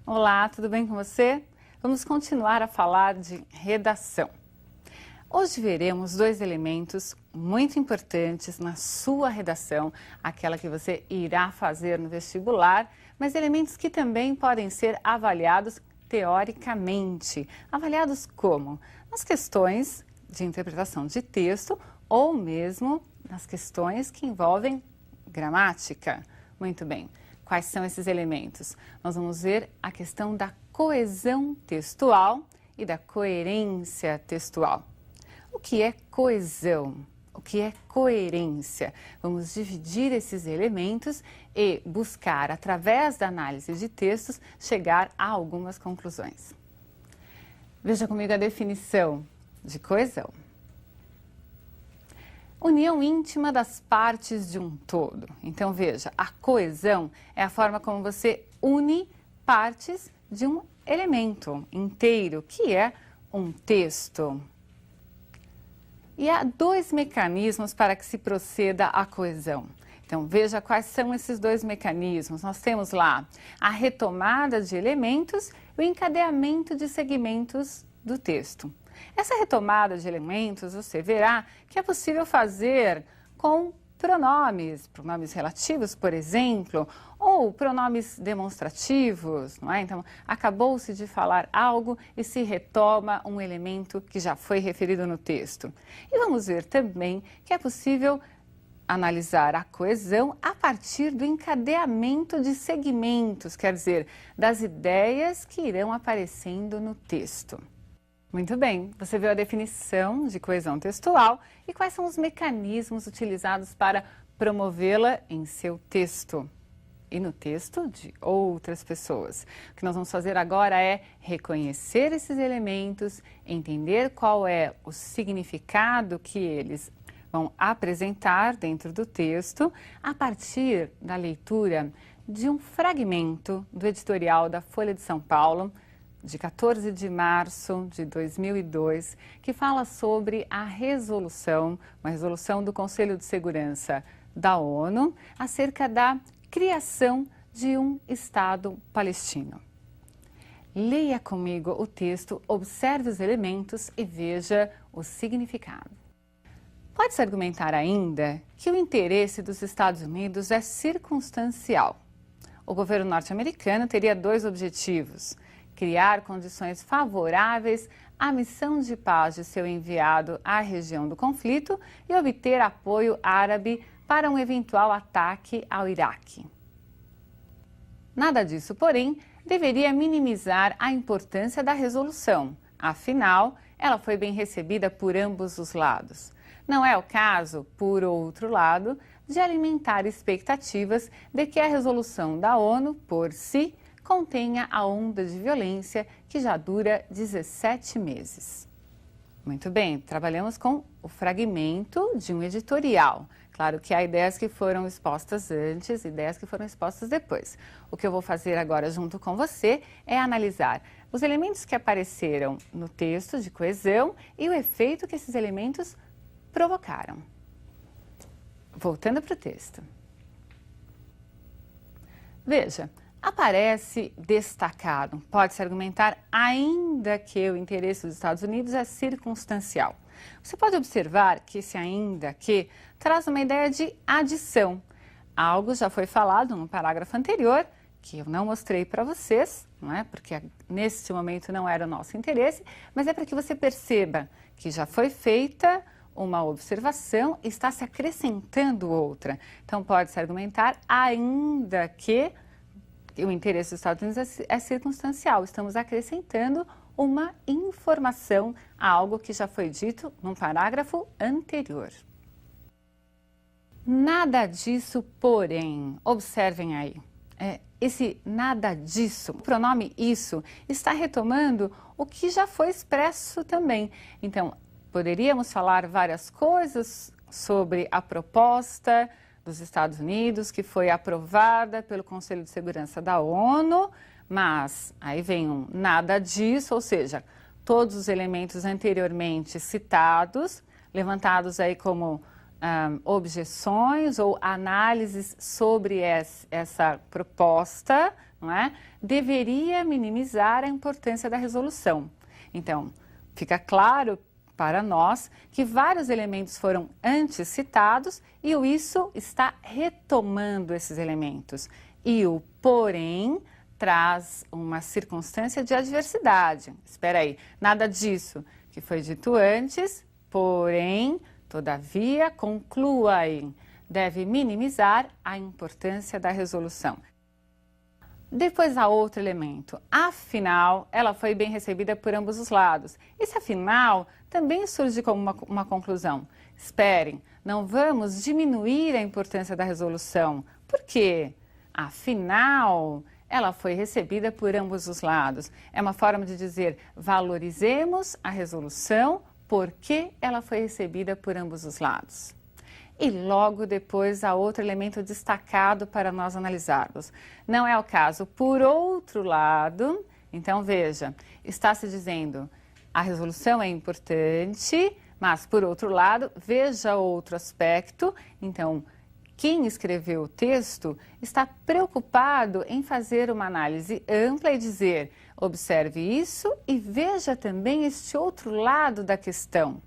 Olá, tudo bem com você? Vamos continuar a falar de redação. Hoje veremos dois elementos muito importantes na sua redação, aquela que você irá fazer no vestibular, mas elementos que também podem ser avaliados teoricamente. Avaliados como? Nas questões de interpretação de texto ou mesmo nas questões que envolvem gramática. Muito bem. Quais são esses elementos? Nós vamos ver a questão da coesão textual e da coerência textual. O que é coesão? O que é coerência? Vamos dividir esses elementos e buscar, através da análise de textos, chegar a algumas conclusões. Veja comigo a definição de coesão. União íntima das partes de um todo. Então veja, a coesão é a forma como você une partes de um elemento inteiro, que é um texto. E há dois mecanismos para que se proceda à coesão. Então veja quais são esses dois mecanismos. Nós temos lá a retomada de elementos e o encadeamento de segmentos do texto. Essa retomada de elementos, você verá que é possível fazer com pronomes relativos, por exemplo, ou pronomes demonstrativos, não é? Então, acabou-se de falar algo e se retoma um elemento que já foi referido no texto. E vamos ver também que é possível analisar a coesão a partir do encadeamento de segmentos, quer dizer, das ideias que irão aparecendo no texto. Muito bem, você viu a definição de coesão textual e quais são os mecanismos utilizados para promovê-la em seu texto e no texto de outras pessoas. O que nós vamos fazer agora é reconhecer esses elementos, entender qual é o significado que eles vão apresentar dentro do texto a partir da leitura de um fragmento do editorial da Folha de São Paulo, de 14 de março de 2002, que fala sobre a resolução, uma resolução do Conselho de Segurança da ONU, acerca da criação de um Estado palestino. Leia comigo o texto, observe os elementos e veja o significado. Pode-se argumentar ainda que o interesse dos Estados Unidos é circunstancial. O governo norte-americano teria dois objetivos: criar condições favoráveis à missão de paz de seu enviado à região do conflito e obter apoio árabe para um eventual ataque ao Iraque. Nada disso, porém, deveria minimizar a importância da resolução. Afinal, ela foi bem recebida por ambos os lados. Não é o caso, por outro lado, de alimentar expectativas de que a resolução da ONU, por si, contenha a onda de violência que já dura 17 meses. Muito bem, trabalhamos com o fragmento de um editorial. Claro que há ideias que foram expostas antes, ideias que foram expostas depois. O que eu vou fazer agora junto com você é analisar os elementos que apareceram no texto de coesão e o efeito que esses elementos provocaram. Voltando para o texto. Veja, aparece destacado. Pode-se argumentar ainda que o interesse dos Estados Unidos é circunstancial. Você pode observar que esse ainda que traz uma ideia de adição. Algo já foi falado no parágrafo anterior, que eu não mostrei para vocês, não é? Porque nesse momento não era o nosso interesse, mas é para que você perceba que já foi feita uma observação e está se acrescentando outra. Então pode-se argumentar ainda que o interesse dos Estados Unidos é circunstancial. Estamos acrescentando uma informação a algo que já foi dito num parágrafo anterior. Nada disso, porém, observem aí. Esse nada disso, o pronome isso, está retomando o que já foi expresso também. Então, poderíamos falar várias coisas sobre a proposta dos Estados Unidos, que foi aprovada pelo Conselho de Segurança da ONU, mas aí vem um nada disso, ou seja, todos os elementos anteriormente citados, levantados aí como objeções ou análises sobre essa proposta, não é? Deveria minimizar a importância da resolução. Então, fica claro para nós que vários elementos foram antes citados e o isso está retomando esses elementos. E o porém traz uma circunstância de adversidade. Espera aí, nada disso que foi dito antes, porém, todavia, conclua em, deve minimizar a importância da resolução. Depois há outro elemento, afinal, ela foi bem recebida por ambos os lados. Esse afinal também surge como uma conclusão. Esperem, não vamos diminuir a importância da resolução. Por quê? Afinal, ela foi recebida por ambos os lados. É uma forma de dizer, valorizemos a resolução porque ela foi recebida por ambos os lados. E logo depois há outro elemento destacado para nós analisarmos. Não é o caso. Por outro lado, então veja, está se dizendo a resolução é importante, mas por outro lado, veja outro aspecto. Então, quem escreveu o texto está preocupado em fazer uma análise ampla e dizer, observe isso e veja também este outro lado da questão.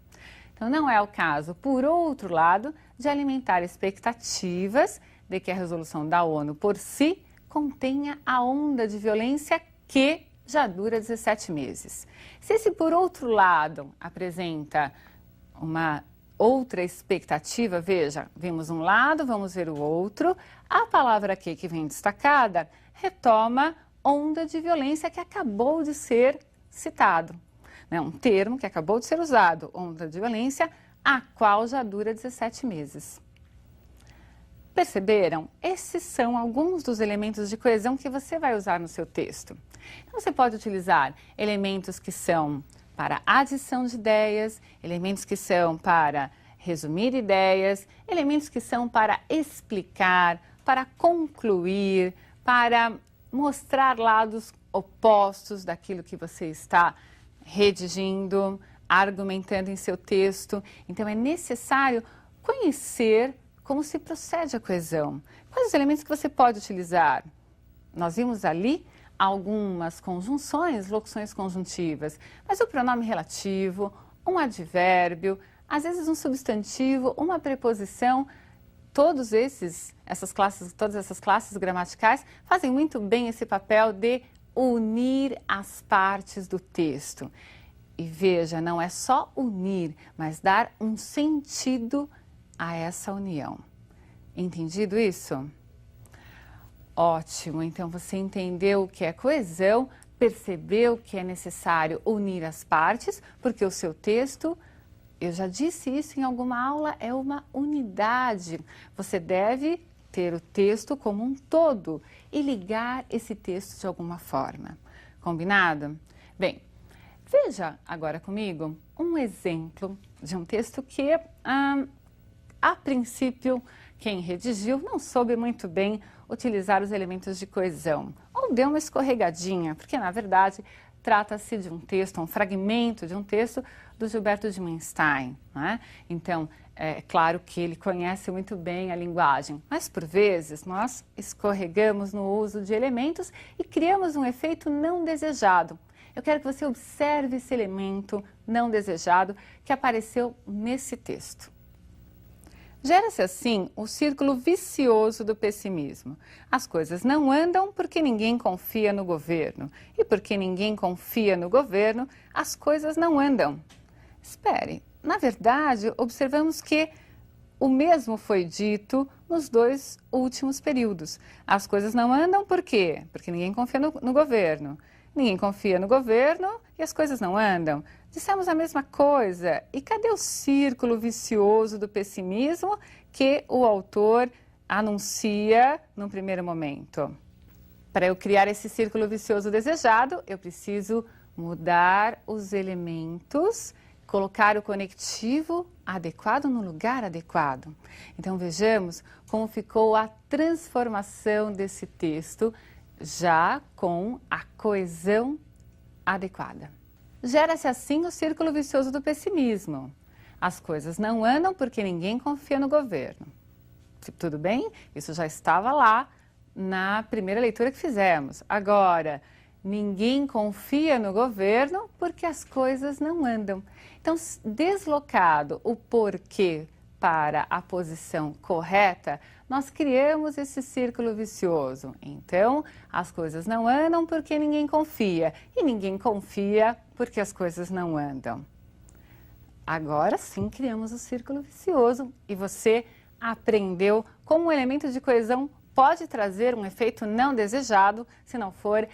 Então, não é o caso, por outro lado, de alimentar expectativas de que a resolução da ONU por si contenha a onda de violência que já dura 17 meses. Se esse, por outro lado, apresenta uma outra expectativa, veja, vimos um lado, vamos ver o outro, a palavra aqui que vem destacada retoma onda de violência que acabou de ser citado. Um termo que acabou de ser usado, onda de violência, a qual já dura 17 meses. Perceberam? Esses são alguns dos elementos de coesão que você vai usar no seu texto. Então, você pode utilizar elementos que são para adição de ideias, elementos que são para resumir ideias, elementos que são para explicar, para concluir, para mostrar lados opostos daquilo que você está redigindo, argumentando em seu texto. Então, é necessário conhecer como se procede a coesão. Quais os elementos que você pode utilizar? Nós vimos ali algumas conjunções, locuções conjuntivas, mas o pronome relativo, um advérbio, às vezes um substantivo, uma preposição, todas essas classes gramaticais fazem muito bem esse papel de unir as partes do texto. E veja, não é só unir, mas dar um sentido a essa união. Entendido isso? Ótimo, então você entendeu o que é coesão, percebeu que é necessário unir as partes, porque o seu texto, eu já disse isso em alguma aula, é uma unidade. Você deve ter o texto como um todo e ligar esse texto de alguma forma. Combinado? Bem, veja agora comigo um exemplo de um texto que, a princípio, quem redigiu não soube muito bem utilizar os elementos de coesão, ou deu uma escorregadinha, porque na verdade trata-se de um texto, um fragmento de um texto do Gilberto de Menstein, né? Então, é claro que ele conhece muito bem a linguagem, mas por vezes nós escorregamos no uso de elementos e criamos um efeito não desejado. Eu quero que você observe esse elemento não desejado que apareceu nesse texto. Gera-se assim o círculo vicioso do pessimismo. As coisas não andam porque ninguém confia no governo. E porque ninguém confia no governo, as coisas não andam. Espere, na verdade, observamos que o mesmo foi dito nos dois últimos períodos. As coisas não andam por quê? Porque ninguém confia no governo. Ninguém confia no governo e as coisas não andam. Dissemos a mesma coisa. E cadê o círculo vicioso do pessimismo que o autor anuncia no primeiro momento? Para eu criar esse círculo vicioso desejado, eu preciso mudar os elementos, colocar o conectivo adequado no lugar adequado. Então vejamos como ficou a transformação desse texto já com a coesão adequada. Gera-se assim o círculo vicioso do pessimismo. As coisas não andam porque ninguém confia no governo. Tudo bem? Isso já estava lá na primeira leitura que fizemos. Agora, ninguém confia no governo porque as coisas não andam. Então, deslocado o porquê para a posição correta, nós criamos esse círculo vicioso. Então, as coisas não andam porque ninguém confia. E ninguém confia porque as coisas não andam. Agora sim criamos o círculo vicioso e você aprendeu como um elemento de coesão pode trazer um efeito não desejado se não for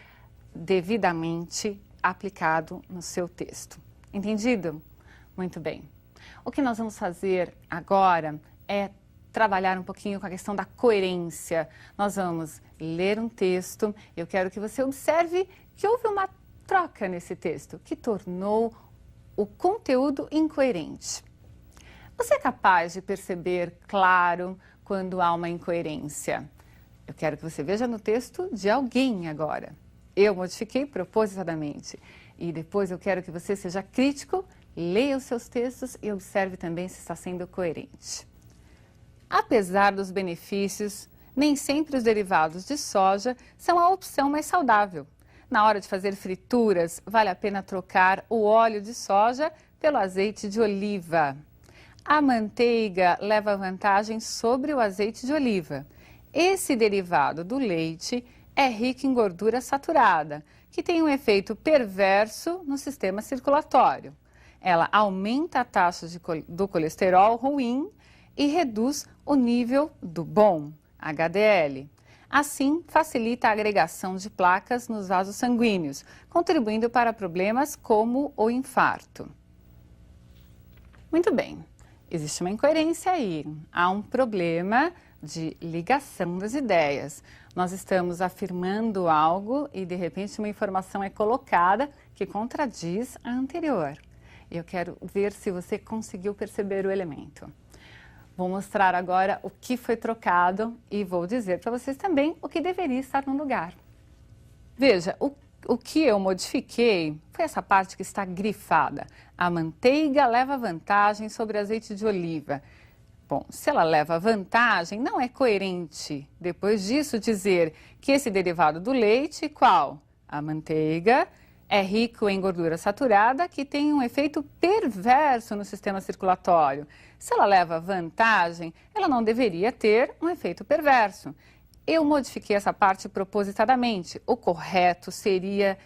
devidamente aplicado no seu texto. Entendido? Muito bem. O que nós vamos fazer agora é trabalhar um pouquinho com a questão da coerência. Nós vamos ler um texto. Eu quero que você observe que houve uma troca nesse texto que tornou o conteúdo incoerente. Você é capaz de perceber claro quando há uma incoerência? Eu quero que você veja no texto de alguém agora. Eu modifiquei propositadamente. E depois eu quero que você seja crítico, leia os seus textos e observe também se está sendo coerente. Apesar dos benefícios, nem sempre os derivados de soja são a opção mais saudável. Na hora de fazer frituras, vale a pena trocar o óleo de soja pelo azeite de oliva. A manteiga leva vantagem sobre o azeite de oliva. Esse derivado do leite é rico em gordura saturada, que tem um efeito perverso no sistema circulatório. Ela aumenta a taxa do colesterol ruim e reduz o nível do bom, HDL. Assim, facilita a agregação de placas nos vasos sanguíneos, contribuindo para problemas como o infarto. Muito bem, existe uma incoerência aí. Há um problema de ligação das ideias. Nós estamos afirmando algo e, de repente, uma informação é colocada que contradiz a anterior. Eu quero ver se você conseguiu perceber o elemento. Vou mostrar agora o que foi trocado e vou dizer para vocês também o que deveria estar no lugar. Veja, o que eu modifiquei foi essa parte que está grifada. A manteiga leva vantagem sobre azeite de oliva. Bom, se ela leva vantagem, não é coerente. Depois disso, dizer que esse derivado do leite, qual? A manteiga, é rico em gordura saturada, que tem um efeito perverso no sistema circulatório. Se ela leva vantagem, ela não deveria ter um efeito perverso. Eu modifiquei essa parte propositadamente. O correto seria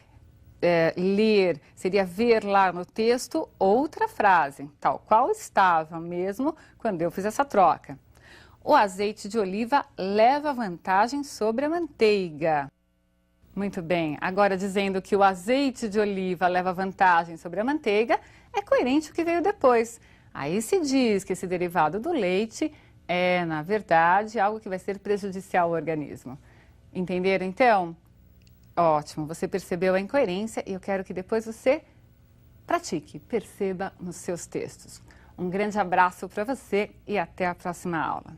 seria ver lá no texto outra frase, tal qual estava mesmo quando eu fiz essa troca. O azeite de oliva leva vantagem sobre a manteiga. Muito bem, agora dizendo que o azeite de oliva leva vantagem sobre a manteiga, é coerente o que veio depois. Aí se diz que esse derivado do leite é, na verdade, algo que vai ser prejudicial ao organismo. Entenderam, então? Ótimo, você percebeu a incoerência e eu quero que depois você pratique, perceba nos seus textos. Um grande abraço para você e até a próxima aula.